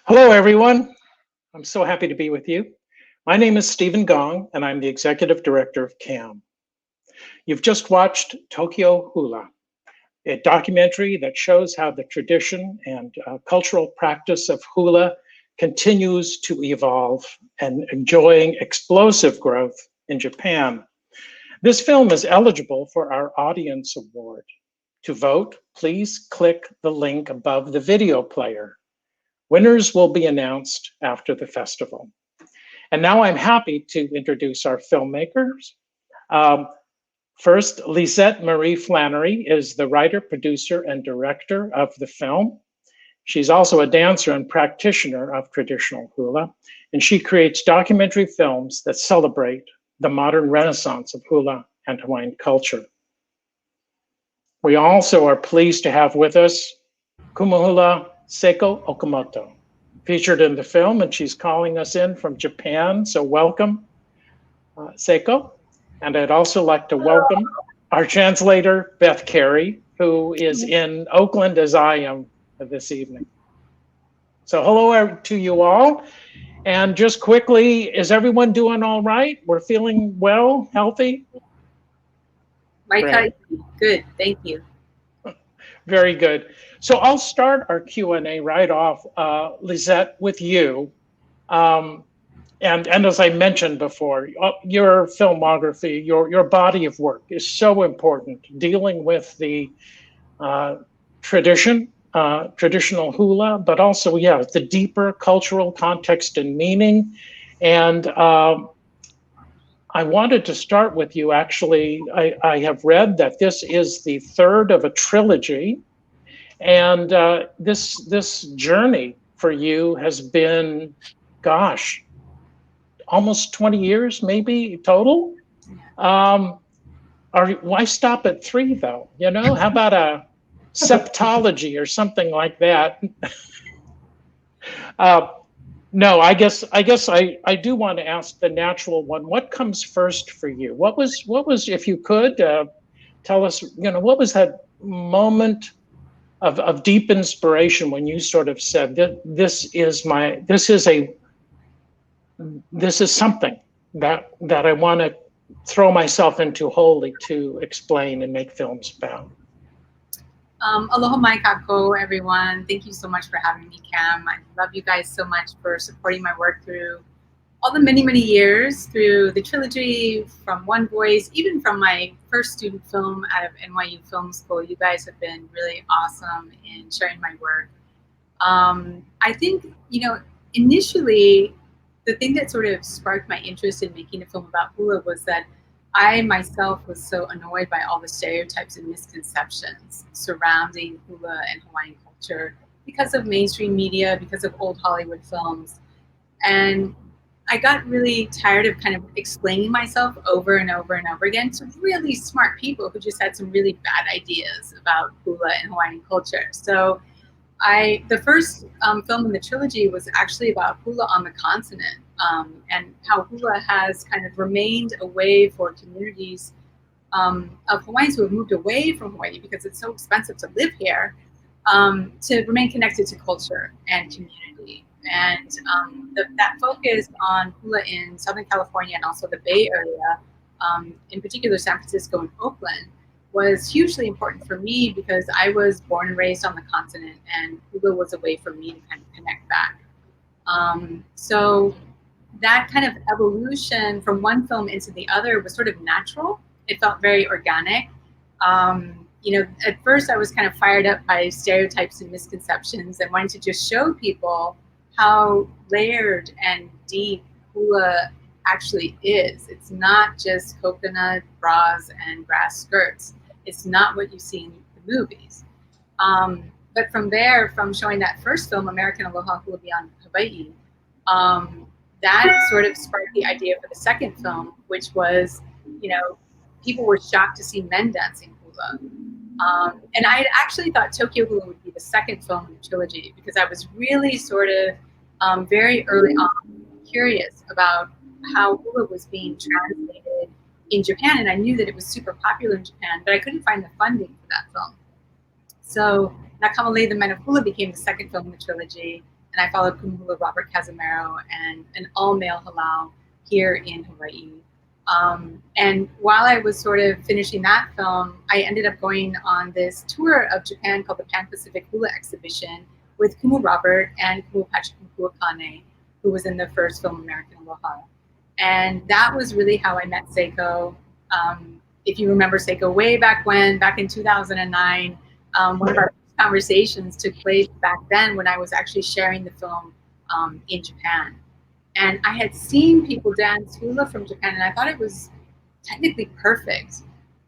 Hello, everyone. I'm so happy to be with you. My name is Stephen Gong, and I'm the Executive Director of CAAM. You've just watched Tokyo Hula, a documentary that shows how the tradition and cultural practice of hula continues to evolve and enjoying explosive growth in Japan. This film is eligible for our Audience Award. To vote, please click the link above the video player. Winners will be announced after the festival. And now I'm happy to introduce our filmmakers. First, Lisette Marie Flanary is the writer, producer, and director of the film. She's also a dancer and practitioner of traditional hula, and she creates documentary films that celebrate the modern renaissance of hula and Hawaiian culture. We also are pleased to have with us Kumu Seiko Okamoto, featured in the film, and she's calling us in from Japan. So welcome, Seiko. And I'd also like to welcome our translator, Beth Cary, who is in Oakland as I am this evening. So hello to you all. And just quickly, is everyone doing all right? We're feeling well, healthy? Mike, good, thank you. Very good. So I'll start our Q&A right off, Lisette, with you. And as I mentioned before, your filmography, your body of work is so important, dealing with the traditional hula, but also, the deeper cultural context and meaning. And I wanted to start with you, actually. I have read that this is the third of a trilogy. And this journey for you has been, gosh, almost 20 years, maybe total. Why stop at 3 though? You know, how about a septology or something like that? No, I guess I do want to ask the natural one. What comes first for you? What was if you could tell us, what was that moment of deep inspiration when you sort of said that this is something that I want to throw myself into wholly to explain and make films about? Aloha mai kako, everyone. Thank you so much for having me, Cam. I love you guys so much for supporting my work through all the many, many years, through the trilogy, from One Voice, even from my first student film out of NYU Film School. You guys have been really awesome in sharing my work. I think, initially, the thing that sort of sparked my interest in making a film about hula was that I myself was so annoyed by all the stereotypes and misconceptions surrounding hula and Hawaiian culture because of mainstream media, because of old Hollywood films. And I got really tired of kind of explaining myself over and over and over again to really smart people who just had some really bad ideas about hula and Hawaiian culture. So the first film in the trilogy was actually about hula on the continent, and how hula has kind of remained a way for communities of Hawaiians who have moved away from Hawaii because it's so expensive to live here, to remain connected to culture and community. And that focus on hula in Southern California and also the Bay Area, in particular San Francisco and Oakland, was hugely important for me because I was born and raised on the continent, and hula was a way for me to kind of connect back. So that kind of evolution from one film into the other was sort of natural. It felt very organic. At first I was kind of fired up by stereotypes and misconceptions and wanting to just show people how layered and deep hula actually is. It's not just coconut bras and grass skirts. It's not what you see in the movies. But from there, from showing that first film, American Aloha Hula Beyond Hawaii, that sort of sparked the idea for the second film, which was, people were shocked to see men dancing hula. And I actually thought Tokyo Hulu would be the second film in the trilogy because I was really sort of very early on curious about how hula was being translated in Japan, and I knew that it was super popular in Japan, but I couldn't find the funding for that film. So Nakamale, the Men of Hula, became the second film in the trilogy, and I followed Kumu Hula Robert Casimiro and an all-male halal here in Hawaii. And while I was sort of finishing that film, I ended up going on this tour of Japan called the Pan-Pacific Hula Exhibition with Kumu Robert and Kumu Pachikuakane, who was in the first film American Aloha. And that was really how I met Seiko. If you remember Seiko way back in 2009, one of our conversations took place back then when I was actually sharing the film in Japan. And I had seen people dance hula from Japan, and I thought it was technically perfect.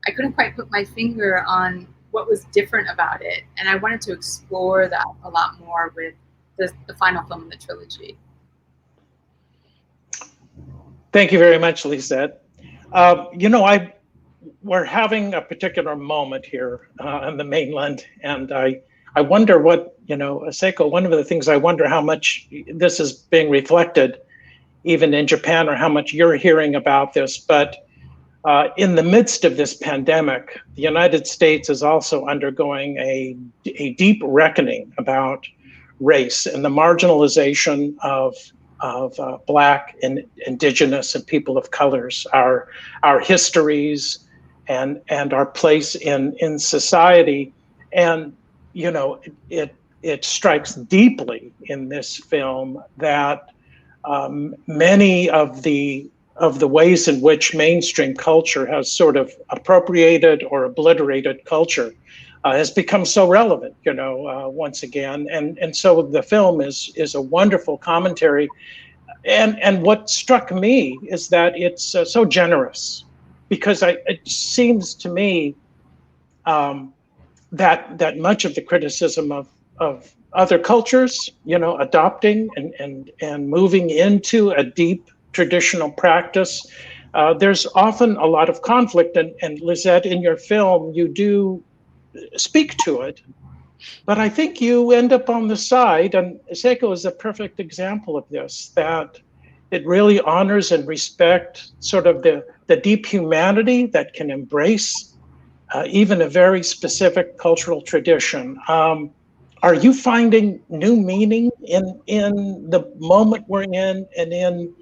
I couldn't quite put my finger on what was different about it, and I wanted to explore that a lot more with the final film in the trilogy. Thank you very much, Lisette. We're having a particular moment here on the mainland, and I wonder what, Seiko, one of the things I wonder how much this is being reflected even in Japan, or how much you're hearing about this. But in the midst of this pandemic, the United States is also undergoing a deep reckoning about race and the marginalization of Black and Indigenous and people of colors, our histories and our place in society. And it strikes deeply in this film that many of the ways in which mainstream culture has sort of appropriated or obliterated culture has become so relevant, once again. And so the film is a wonderful commentary. And what struck me is that it's so generous, because it seems to me that much of the criticism of other cultures, adopting and moving into a deep traditional practice, there's often a lot of conflict. And Lisette, in your film, you do speak to it, but I think you end up on the side, and Seiko is a perfect example of this, that it really honors and respects sort of the deep humanity that can embrace even a very specific cultural tradition. Are you finding new meaning in the moment we're in and in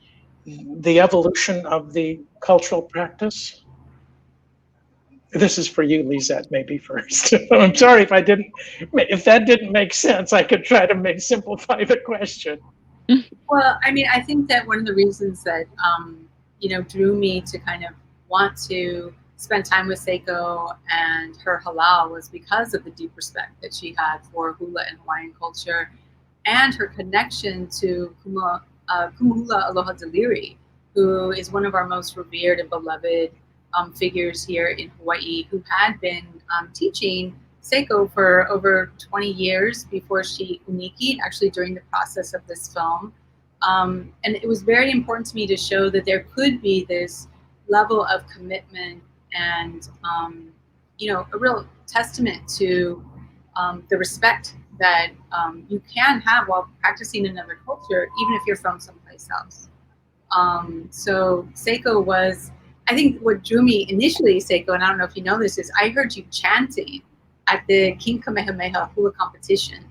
the evolution of the cultural practice? This is for you, Lisette, maybe first. I'm sorry if that didn't make sense. I could try to simplify the question. Well, I mean, I think that one of the reasons that drew me to kind of want to spend time with Seiko and her halal was because of the deep respect that she had for hula and Hawaiian culture, and her connection to Kumu Hula Aloha Deliri, who is one of our most revered and beloved figures here in Hawaii, who had been teaching Seiko for over 20 years before she unikied, actually during the process of this film. And it was very important to me to show that there could be this level of commitment and a real testament to the respect that you can have while practicing another culture, even if you're from someplace else. So Seiko was, I think what drew me initially, Seiko, and I don't know if you know this, is I heard you chanting at the King Kamehameha hula competition.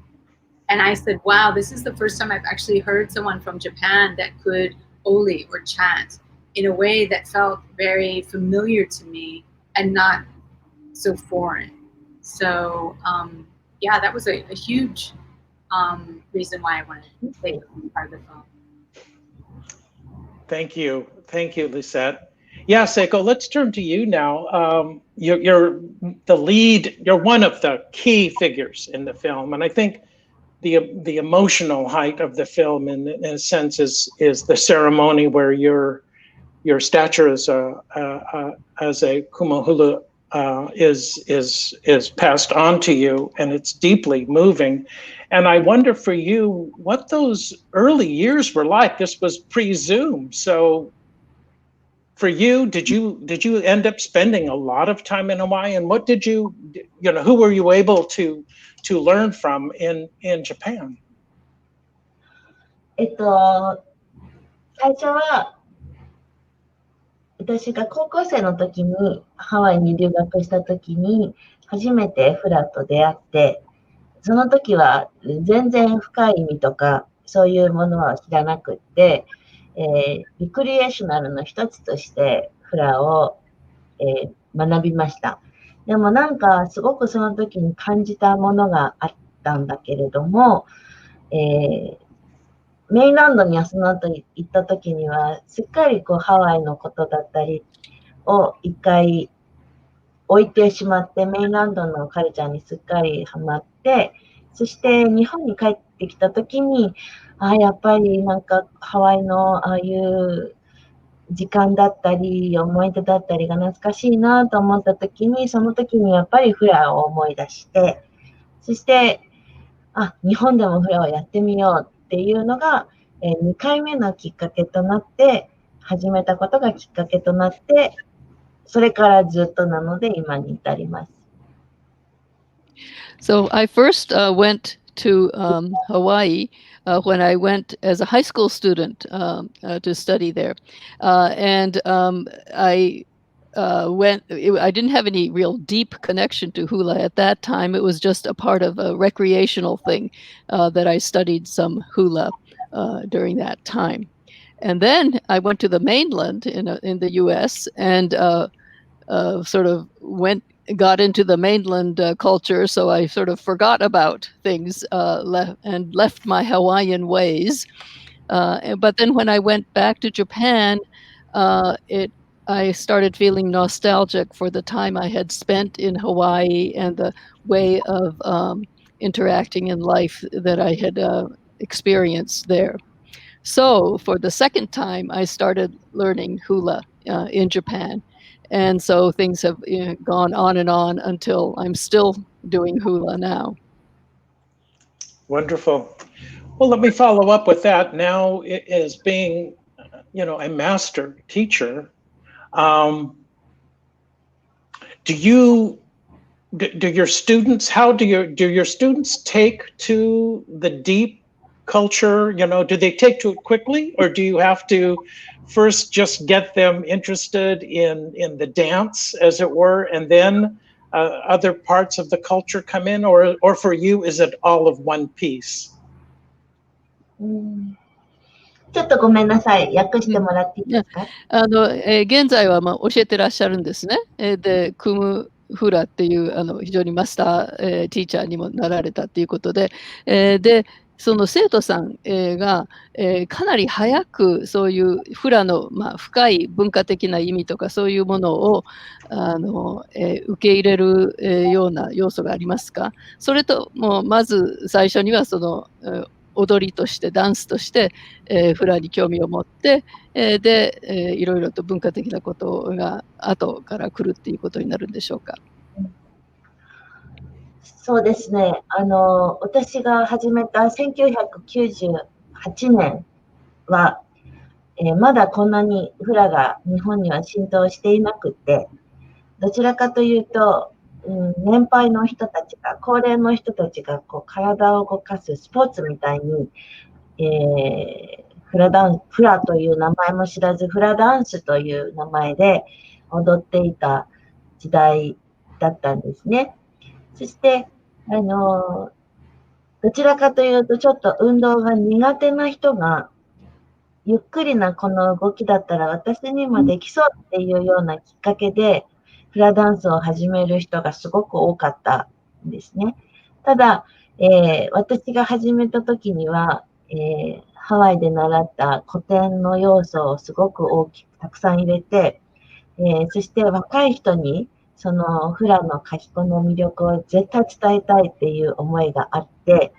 And I said, wow, this is the first time I've actually heard someone from Japan that could oli or chant in a way that felt very familiar to me and not so foreign. So yeah, that was a huge reason why I wanted to play part of the film. Thank you, Lisette. Yeah, Seiko, let's turn to you now. You're the lead. You're one of the key figures in the film, and I think the emotional height of the film, in a sense, is the ceremony where your stature as a Kumu Hulu is passed on to you, and it's deeply moving. And I wonder for you what those early years were like. This was pre-Zoom, so for you, did you end up spending a lot of time in Hawaii? And what did who were you able to learn from in Japan? 最初は私が高校生の時にハワイに留学した時に初めてフラと出会って、その時は全然深い意味とかそういうものは知らなくって、リクリエーショナルの一つとしてフラを、学びました。でもなんかすごくその時に感じたものがあったんだけれども、メインランドにはその後行った時には、すっかりこうハワイのことだったりを一回置いてしまって、メインランドのカルチャーにすっかりハマって、そして日本に帰ってきた時に、やっぱりなんかハワイのああいう時間だったり、思い出だったりが懐かしいなと思った時に、その時にやっぱりフラを思い出して、そして、日本でもフラをやってみようっていうのが、2回目のきっかけとなって、始めたことがきっかけとなって、それからずっとなので今に至ります。So I first went to Hawaii when I went as a high school student to study there. And I I didn't have any real deep connection to hula at that time. It was just a part of a recreational thing that I studied some hula during that time. And then I went to the mainland in the U.S. and sort of got into the mainland culture, so I sort of forgot about things and left my Hawaiian ways. But then when I went back to Japan, I started feeling nostalgic for the time I had spent in Hawaii and the way of interacting in life that I had experienced there. So for the second time, I started learning hula in Japan. And so things have gone on and on until I'm still doing hula now. Wonderful. Well, let me follow up with that. Now, as being, a master teacher, do your students, do your students take to the deep culture? Do they take to it quickly, or do you have to first just get them interested in the dance, as it were, and then other parts of the culture come in, or for you, is it all of one piece? ちょっとごめんなさい。訳してもらっていいですか？現在は教えてらっしゃるんですね。で、クムフラっていう非常にマスター、ティーチャーにもなられたっていうことで、で、その生徒さん、が、かなり早くそういうフラの、深い文化的な意味とかそういうものを受け入れる、ような要素がありますか？それともまず最初にはその、踊りとしてダンスとして、フラに興味を持って、で、いろいろと文化的なことが後から来るっていうことになるんでしょうか？そうですね。私が始めた1998年は、まだこんなにフラが日本には浸透していなくて、どちらかというと、年配の人たちが、高齢の人たちがこう体を動かすスポーツみたいに、フラという名前も知らず、フラダンスという名前で踊っていた時代だったんですね。そして、どちらかというと、ちょっと運動が苦手な人が、ゆっくりなこの動きだったら私にもできそうっていうようなきっかけで、フラダンスを始める人がすごく多かったんですね。ただ、私が始めた時には、ハワイで習った古典の要素をすごく大きくたくさん入れて、そして若い人にそのフラの書き子の魅力を絶対伝えたいっていう思いがあって、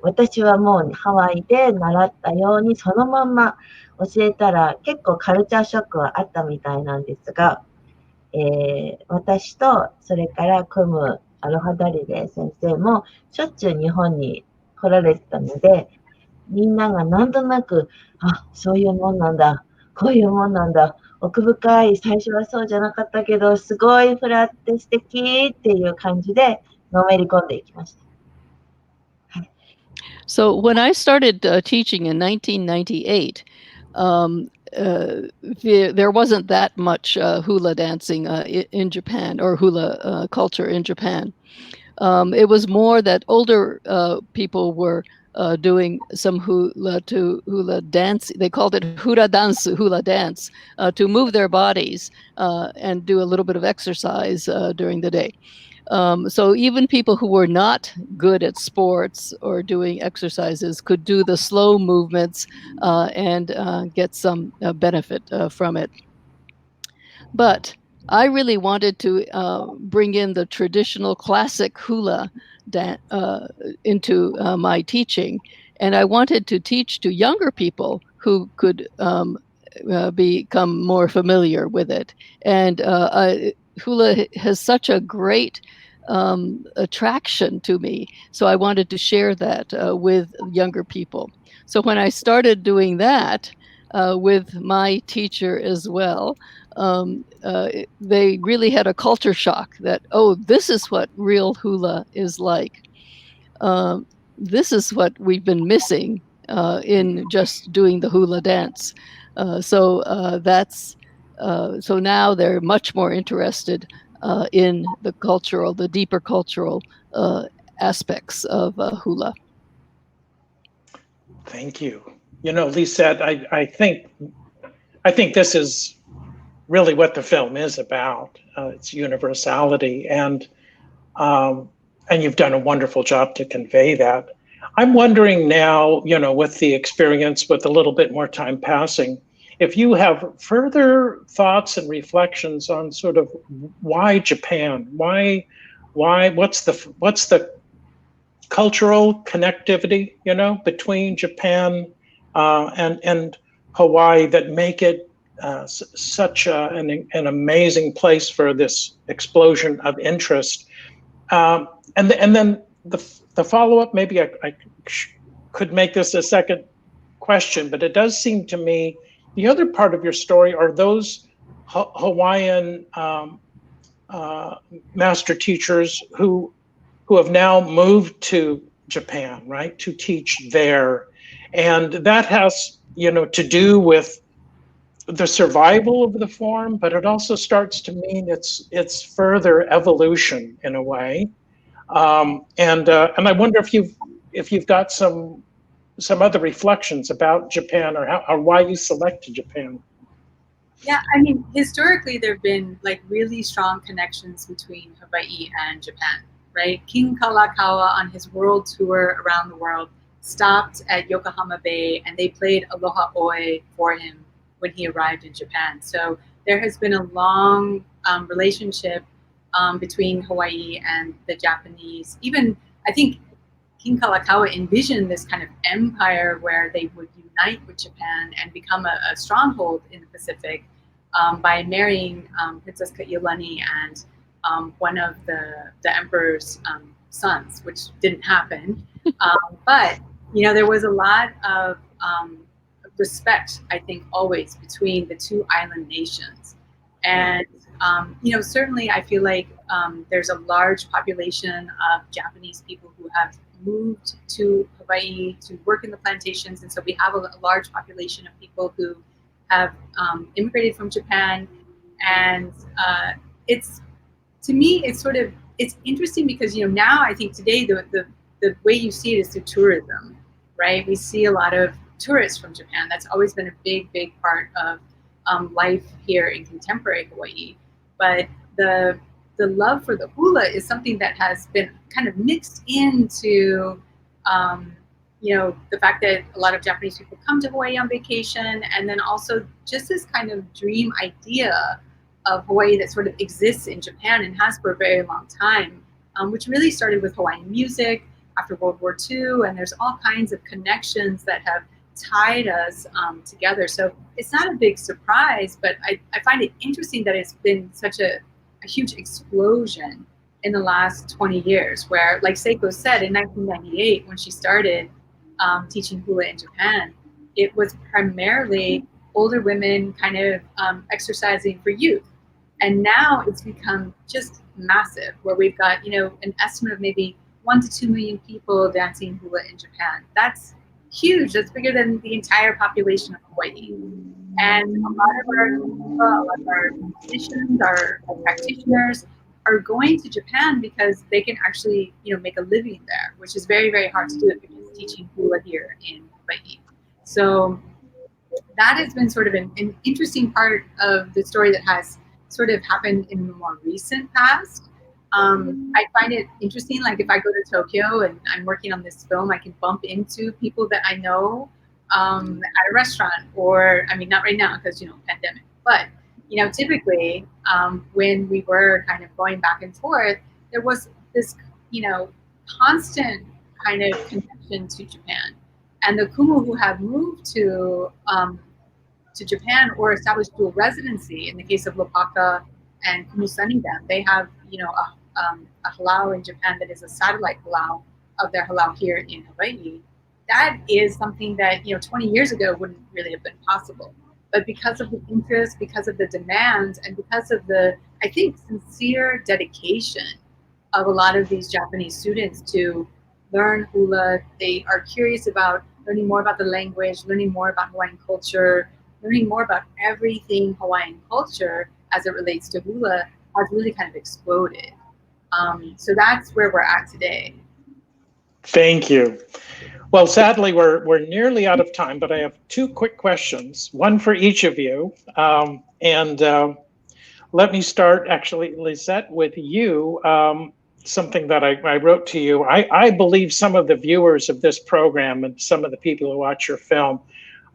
私はもうハワイで習ったようにそのまんま教えたら結構カルチャーショックはあったみたいなんですが、私とそれからクムアロハダリレ先生もしょっちゅう日本に来られてたので、みんながなんとなく、そういうもんなんだ、こういうもんなんだ、奥深い、最初はそうじゃなかったけど、すごいフラって素敵っていう感じでのめり込んでいきました。So when I started teaching in 1998, there wasn't that much hula dancing in Japan, or hula culture in Japan. It was more that older people were doing some hula dance. They called it hula dance, to move their bodies and do a little bit of exercise during the day. So even people who were not good at sports or doing exercises could do the slow movements and get some benefit from it. But I really wanted to bring in the traditional classic hula into my teaching. And I wanted to teach to younger people who could become more familiar with it. And hula has such a great attraction to me. So I wanted to share that with younger people. So when I started doing that with my teacher as well, they really had a culture shock that, oh, this is what real hula is like. This is what we've been missing in just doing the hula dance. So now they're much more interested in the deeper cultural aspects of hula. Thank you. You know, Lisette, I think this is really what the film is about. It's universality, and you've done a wonderful job to convey that. I'm wondering now, you know, with the experience, with a little bit more time passing, if you have further thoughts and reflections on sort of why Japan, what's the cultural connectivity, you know, between Japan and Hawaii that make it such an amazing place for this explosion of interest. And then the follow-up, maybe I could make this a second question, but it does seem to me the other part of your story are those Hawaiian master teachers who have now moved to Japan, right, to teach there. And that has, you know, to do with the survival of the form, but it also starts to mean it's further evolution in a way. And I wonder if you've got some other reflections about Japan or why you selected Japan. Yeah, I mean, historically there have been like really strong connections between Hawaii and Japan, right? King Kalakaua on his world tour around the world stopped at Yokohama Bay and they played Aloha Oe for him when he arrived in Japan. So there has been a long relationship between Hawaii and the Japanese. Even, I think King Kalakaua envisioned this kind of empire where they would unite with Japan and become a stronghold in the Pacific by marrying Princess Kaualena and one of the emperor's sons, which didn't happen. But, you know, there was a lot of respect, I think, always between the two island nations. And, you know, certainly I feel like there's a large population of Japanese people who have moved to Hawaii to work in the plantations. And so we have a large population of people who have immigrated from Japan. And it's, to me, it's interesting because, you know, now I think today the way you see it is through tourism, right? We see a lot of tourists from Japan. That's always been a big part of life here in contemporary Hawaii. But the love for the hula is something that has been kind of mixed into, you know, the fact that a lot of Japanese people come to Hawaii on vacation, and then also just this kind of dream idea of Hawaii that sort of exists in Japan and has for a very long time, which really started with Hawaiian music after World War II, and there's all kinds of connections that have tied us together. So it's not a big surprise, but I find it interesting that it's been such a huge explosion in the last 20 years, where, like Seiko said, in 1998, when she started teaching hula in Japan, it was primarily older women kind of exercising for youth. And now it's become just massive, where we've got, you know, an estimate of maybe 1 to 2 million people dancing hula in Japan. That's huge. That's bigger than the entire population of Hawaii. And a lot of our musicians, our practitioners are going to Japan because they can actually, you know, make a living there, which is very hard to do it because teaching hula here in Hawaii. So that has been sort of an interesting part of the story that has sort of happened in the more recent past. I find it interesting, like if I go to Tokyo and I'm working on this film, I can bump into people that I know at a restaurant, or, I mean, not right now because, pandemic, but, typically when we were kind of going back and forth, there was this, constant kind of connection to Japan. And the Kumu who have moved to Japan or established dual residency, in the case of Lopaka and Kumu Sunnyden, they have, a halau in Japan that is a satellite halau of their halau here in Hawaii. That is something that, 20 years ago wouldn't really have been possible. But because of the interest, because of the demand, and because of the, I think, sincere dedication of a lot of these Japanese students to learn hula, they are curious about learning more about the language, learning more about Hawaiian culture, learning more about everything Hawaiian culture as it relates to hula, has really kind of exploded. So that's where we're at today. Thank you. Well, sadly, we're nearly out of time, but I have two quick questions, one for each of you. Let me start, actually, Lisette, with you. Something that I wrote to you. I believe some of the viewers of this program and some of the people who watch your film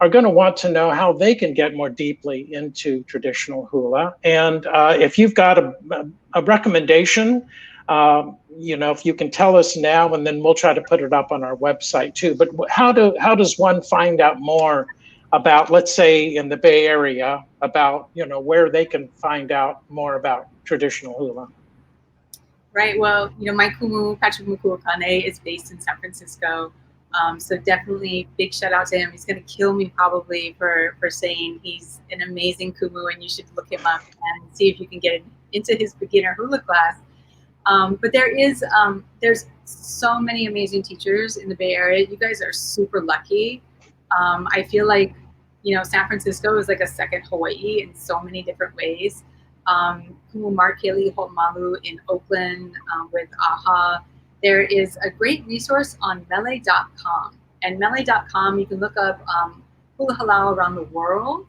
are going to want to know how they can get more deeply into traditional hula. And if you've got a recommendation, if you can tell us now, and then we'll try to put it up on our website too. But how does one find out more about, let's say in the Bay Area, about where they can find out more about traditional hula? Right. Well, my Kumu, Patrick Mukuokane, is based in San Francisco. So definitely big shout out to him. He's going to kill me probably for saying he's an amazing Kumu, and you should look him up and see if you can get into his beginner hula class. But there's so many amazing teachers in the Bay Area. You guys are super lucky. I feel like, San Francisco is like a second Hawaii in so many different ways. Kumu Markeli Ho'omalu in Oakland with AHA. There is a great resource on mele.com. And mele.com, you can look up hula halau around the world.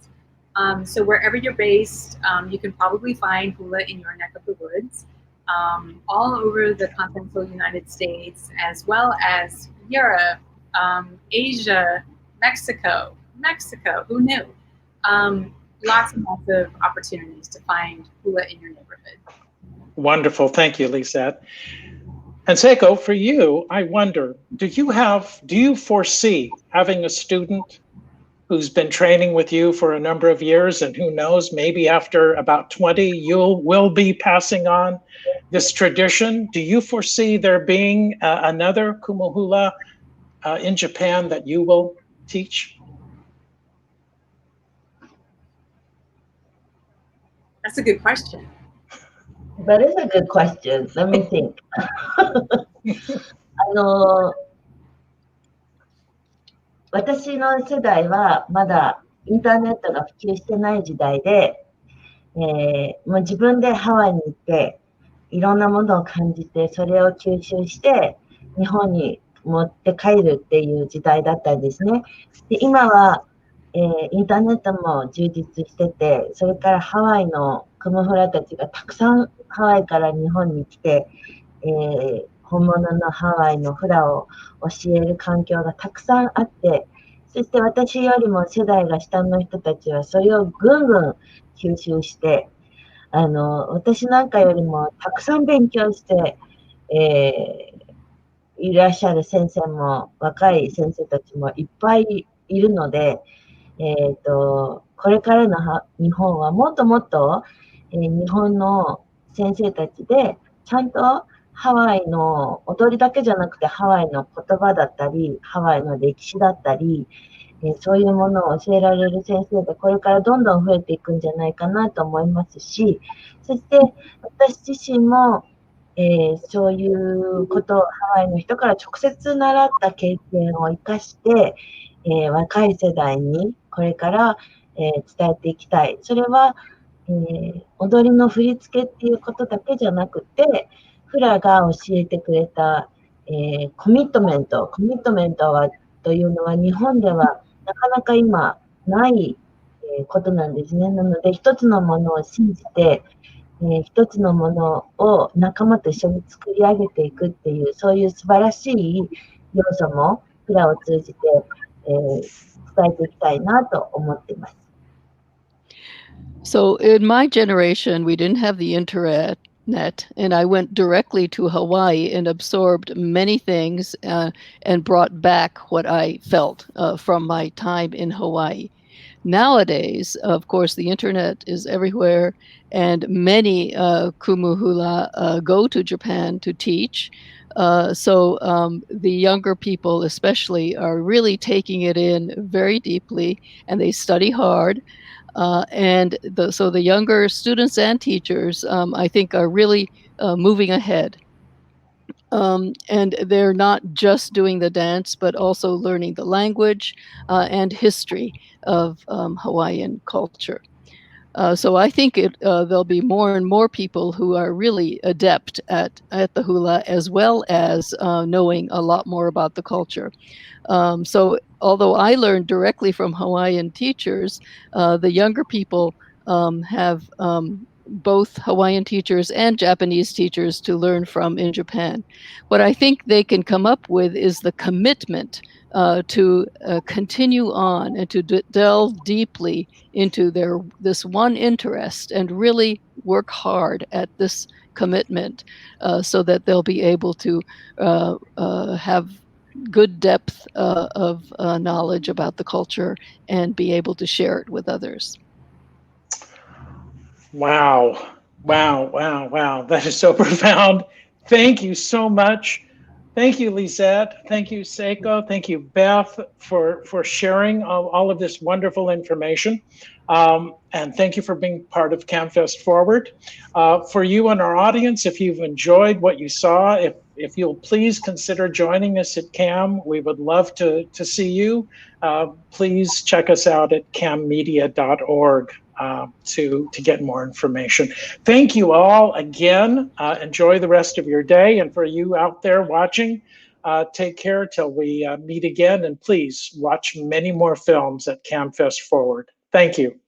So wherever you're based, you can probably find hula in your neck of the woods. All over the continental United States, as well as Europe, Asia, Mexico, who knew? Lots and lots of opportunities to find hula in your neighborhood. Wonderful, thank you, Lisette. And Seiko, for you, I wonder, do you foresee having a student who's been training with you for a number of years, and who knows, maybe after about 20, will be passing on this tradition? Do you foresee there being another Kumu hula in Japan that you will teach? That's a good question. That is a good question. Let me think. 私の世代はまだインターネットが普及してない時代で、もう自分でハワイに行っていろんなものを感じて、それを吸収して日本に持って帰るっていう時代だったんですね。で、今は、インターネットも充実してて、それからハワイのクムフラたちがたくさんハワイから日本に来て、本物のハワイのフラを教える環境がたくさんあって、そして私よりも世代が下の人たちはそれをぐんぐん吸収して、私なんかよりもたくさん勉強して、いらっしゃる先生も、若い先生たちもいっぱいいるので、これからの日本はもっともっと、日本の先生たちでちゃんとハワイの踊りだけじゃなくてハワイの言葉だったり、ハワイの歴史だったり、そういうものを教えられる先生でこれからどんどん増えていくんじゃないかなと思いますし、そして私自身も、そういうことをハワイの人から直接習った経験を生かして、若い世代にこれから、伝えていきたい。それは、踊りの振り付けっていうことだけじゃなくて、フラが教えてくれた、コミットメントはというのは日本ではなかなか今ないことなんですね。なので一つのものを信じて、一つのものを仲間と一緒に作り上げていくっていう、そういう素晴らしい要素もフラを通じて、伝えていきたいなと思っています。So in my generation, we didn't have the internet, and I went directly to Hawaii and absorbed many things and brought back what I felt from my time in Hawaii. Nowadays, of course, the internet is everywhere, and many Kumu Hula go to Japan to teach. So the younger people especially are really taking it in very deeply, and they study hard. So the younger students and teachers, I think, are really moving ahead. And they're not just doing the dance, but also learning the language and history of Hawaiian culture. So I think there'll be more and more people who are really adept at the hula, as well as knowing a lot more about the culture. So although I learned directly from Hawaiian teachers, the younger people have both Hawaiian teachers and Japanese teachers to learn from in Japan. What I think they can come up with is the commitment to continue on and to delve deeply into this one interest and really work hard at this commitment so that they'll be able to have good depth of knowledge about the culture and be able to share it with others. Wow. That is so profound. Thank you so much. Thank you, Lisette. Thank you, Seiko. Thank you, Beth, for sharing all of this wonderful information. And thank you for being part of CAAMFest Forward. For you and our audience, if you've enjoyed what you saw, if you'll please consider joining us at CAAM, we would love to see you. Please check us out at caammedia.org to get more information. Thank you all again. Enjoy the rest of your day. And for you out there watching, take care till we meet again. And please watch many more films at CAAMFest Forward. Thank you.